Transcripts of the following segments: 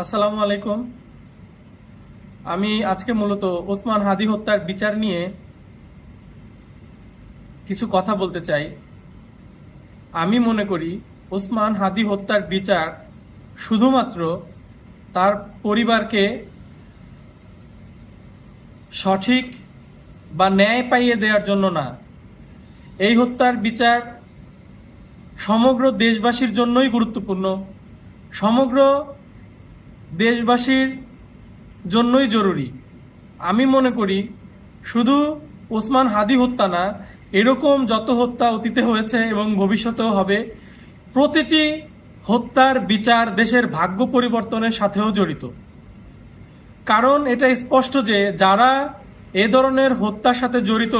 আসসালামু আলাইকুম। আমি আজকে মূলত ওসমান হাদি হত্যার বিচার নিয়ে কিছু কথা বলতে চাই। আমি মনে করি ওসমান হাদি হত্যার বিচার শুধুমাত্র তার পরিবারকে সঠিক বা ন্যায় পাইয়ে দেওয়ার জন্য না। এই হত্যার বিচার সমগ্র দেশবাসীর জন্যই গুরুত্বপূর্ণ, সমগ্র দেশবাসীর জন্যই জরুরি। আমি মনে করি শুধু ওসমান হাদি হত্যা না, এরকম যত হত্যা অতীতে হয়েছে এবং ভবিষ্যতেও হবে, প্রতিটি হত্যার বিচার দেশের ভাগ্য পরিবর্তনের সাথেও জড়িত। কারণ এটা স্পষ্ট যে যারা এ ধরনের হত্যার সাথে জড়িত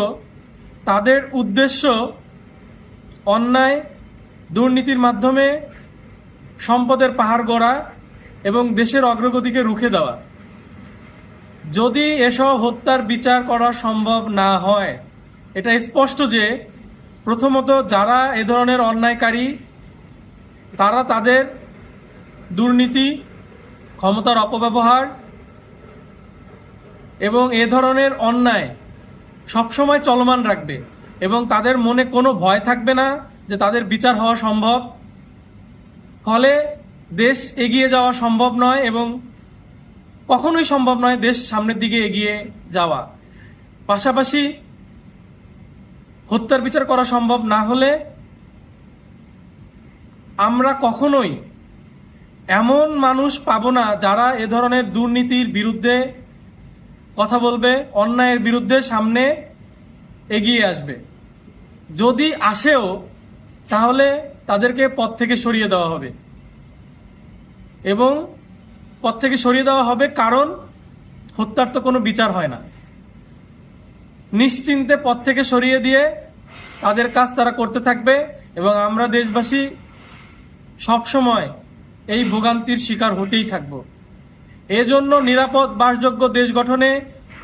তাদের উদ্দেশ্য অন্যায় দুর্নীতির মাধ্যমে সম্পদের পাহাড় গড়া এবং দেশের অগ্রগতিকে রুখে দেওয়া। যদি এসব হত্যার বিচার করা সম্ভব না হয়, এটা স্পষ্ট যে প্রথমত যারা এ ধরনের অন্যায়কারী তারা তাদের দুর্নীতি, ক্ষমতার অপব্যবহার এবং এ ধরনের অন্যায় সবসময় চলমান রাখবে এবং তাদের মনে কোনো ভয় থাকবে না যে তাদের বিচার হওয়া সম্ভব। ফলে দেশ এগিয়ে যাওয়া সম্ভব নয় এবং কখনোই সম্ভব নয় দেশ সামনের দিকে এগিয়ে যাওয়া। পাশাপাশি হত্যার বিচার করা সম্ভব না হলে আমরা কখনোই এমন মানুষ পাবো না যারা এ ধরনের দুর্নীতির বিরুদ্ধে কথা বলবে, অন্যায়ের বিরুদ্ধে সামনে এগিয়ে আসবে। যদি আসেও তাহলে তাদেরকে পদ থেকে সরিয়ে দেওয়া হবে এবং পদ থেকে সরিয়ে দেওয়া হবে কারণ হত্যার তো কোনো বিচার হয় না। নিশ্চিন্তে পদ থেকে সরিয়ে দিয়ে তাদের কাজ তারা করতে থাকবে এবং আমরা দেশবাসী সবসময় এই ভোগান্তির শিকার হতেই থাকব। এজন্য নিরাপদ বাসযোগ্য দেশ গঠনে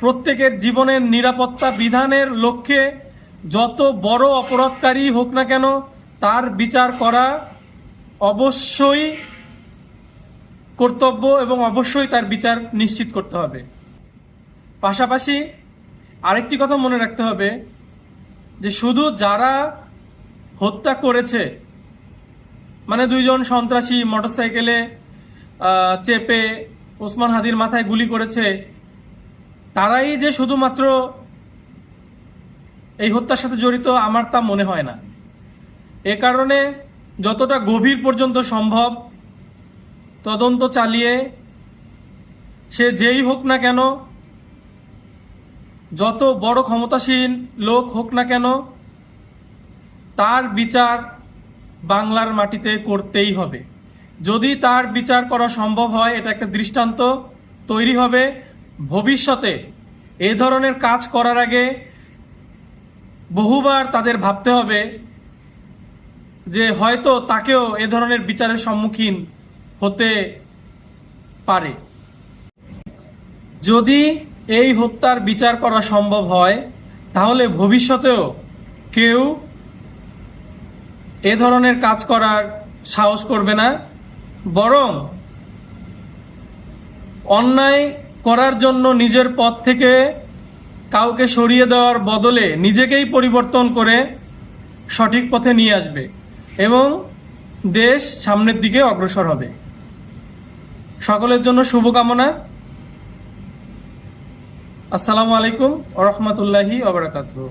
প্রত্যেকের জীবনের নিরাপত্তা বিধানের লক্ষ্যে যত বড় অপরাধকারী হোক না কেন তার বিচার করা অবশ্যই কর্তব্য এবং অবশ্যই তার বিচার নিশ্চিত করতে হবে। পাশাপাশি আরেকটি কথা মনে রাখতে হবে যে শুধু যারা হত্যা করেছে, মানে দুইজন সন্ত্রাসী মোটরসাইকেলে চেপে ওসমান হাদির মাথায় গুলি করেছে, তারাই যে শুধুমাত্র এই হত্যার সাথে জড়িত আমার তা মনে হয় না। এ কারণে যতটা গভীর পর্যন্ত সম্ভব তদন্ত চালিয়ে সে যেই হোক না কেন, যত বড় ক্ষমতাসীন লোক হোক না কেন, তার বিচার বাংলার মাটিতে করতেই হবে। যদি তার বিচার করা সম্ভব হয় এটা একটা দৃষ্টান্ত তৈরি হবে। ভবিষ্যতে এ ধরনের কাজ করার আগে বহুবার তাদের ভাবতে হবে যে হয়তো তাকেও এ ধরনের বিচারের সম্মুখীন হতে পারে। যদি এই হত্যার বিচার করা সম্ভব হয় তাহলে ভবিষ্যতেও কেউ এ ধরনের কাজ করার সাহস করবে না, বরং অন্যায় করার জন্য নিজের পথ থেকে কাউকে সরিয়ে দেওয়ার বদলে নিজেকেই পরিবর্তন করে সঠিক পথে নিয়ে আসবে এবং দেশ সামনের দিকে অগ্রসর হবে। সকলের জন্য শুভকামনা। আসসালামু আলাইকুম ওয়া রাহমাতুল্লাহি ওয়া বারাকাতুহু।